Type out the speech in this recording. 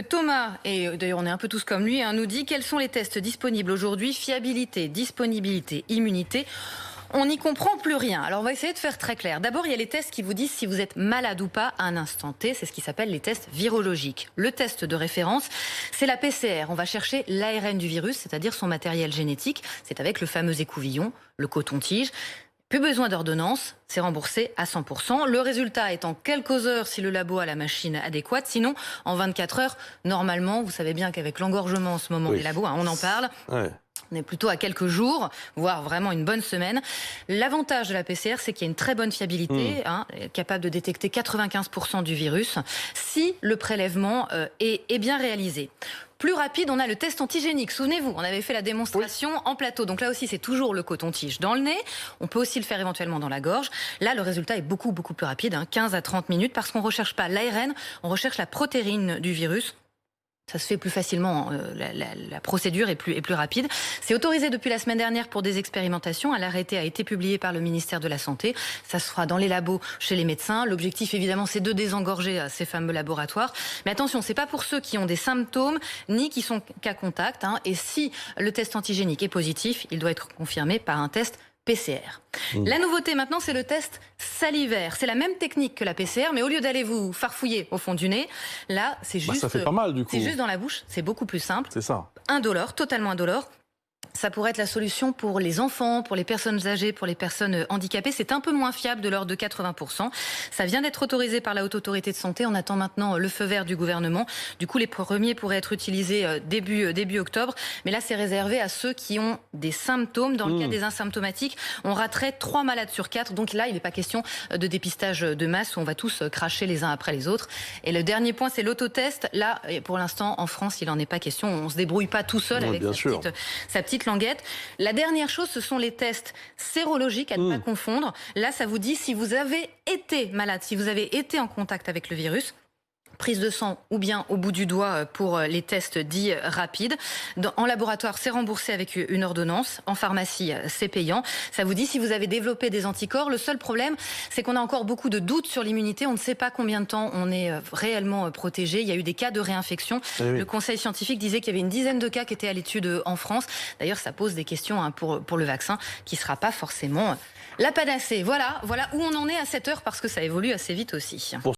Thomas, et d'ailleurs on est un peu tous comme lui, nous dit quels sont les tests disponibles aujourd'hui, fiabilité, disponibilité, immunité. On n'y comprend plus rien. Alors on va essayer de faire très clair. D'abord, il y a les tests qui vous disent si vous êtes malade ou pas à un instant T. C'est ce qui s'appelle les tests virologiques. Le test de référence, c'est la PCR. On va chercher l'ARN du virus, c'est-à-dire son matériel génétique. C'est avec le fameux écouvillon, le coton-tige. Plus besoin d'ordonnance, c'est remboursé à 100%. Le résultat est en quelques heures si le labo a la machine adéquate. Sinon, en 24 heures, normalement, vous savez bien qu'avec l'engorgement en ce moment des labos, on en parle. Ouais. On est plutôt à quelques jours, voire vraiment une bonne semaine. L'avantage de la PCR, c'est qu'il y a une très bonne fiabilité, capable de détecter 95% du virus, si le prélèvement est bien réalisé. Plus rapide, on a le test antigénique. Souvenez-vous, on avait fait la démonstration en plateau. Donc là aussi, c'est toujours le coton-tige dans le nez. On peut aussi le faire éventuellement dans la gorge. Là, le résultat est beaucoup plus rapide, 15 à 30 minutes, parce qu'on ne recherche pas l'ARN, on recherche la protéine du virus. Ça se fait plus facilement, la procédure est plus rapide. C'est autorisé depuis la semaine dernière pour des expérimentations. L'arrêté a été publié par le ministère de la Santé. Ça se fera dans les labos, chez les médecins. L'objectif, évidemment, c'est de désengorger ces fameux laboratoires. Mais attention, c'est pas pour ceux qui ont des symptômes, ni qui sont cas contact. Et si le test antigénique est positif, il doit être confirmé par un test PCR. La nouveauté maintenant, c'est le test salivaire. C'est la même technique que la PCR, mais au lieu d'aller vous farfouiller au fond du nez, là, c'est juste... ça fait pas mal, du coup. C'est juste dans la bouche, c'est beaucoup plus simple. C'est ça. Indolore, totalement indolore. Ça pourrait être la solution pour les enfants, pour les personnes âgées, pour les personnes handicapées. C'est un peu moins fiable, de l'ordre de 80%. Ça vient d'être autorisé par la Haute Autorité de Santé. On attend maintenant le feu vert du gouvernement. Du coup, les premiers pourraient être utilisés début octobre. Mais là, c'est réservé à ceux qui ont des symptômes. Dans le cas des asymptomatiques, on raterait 3 malades sur 4. Donc là, il n'est pas question de dépistage de masse où on va tous cracher les uns après les autres. Et le dernier point, c'est l'autotest. Là, pour l'instant, en France, il n'en est pas question. On ne se débrouille pas tout seul avec sa petite languette. La dernière chose, ce sont les tests sérologiques à ne pas confondre. Là, ça vous dit si vous avez été malade, si vous avez été en contact avec le virus. Prise de sang ou bien au bout du doigt pour les tests dits rapides. En laboratoire, c'est remboursé avec une ordonnance. En pharmacie, c'est payant. Ça vous dit si vous avez développé des anticorps. Le seul problème, c'est qu'on a encore beaucoup de doutes sur l'immunité. On ne sait pas combien de temps on est réellement protégé. Il y a eu des cas de réinfection. Le conseil scientifique disait qu'il y avait une dizaine de cas qui étaient à l'étude en France. D'ailleurs, ça pose des questions pour le vaccin qui ne sera pas forcément la panacée. Voilà où on en est à cette heure parce que ça évolue assez vite aussi.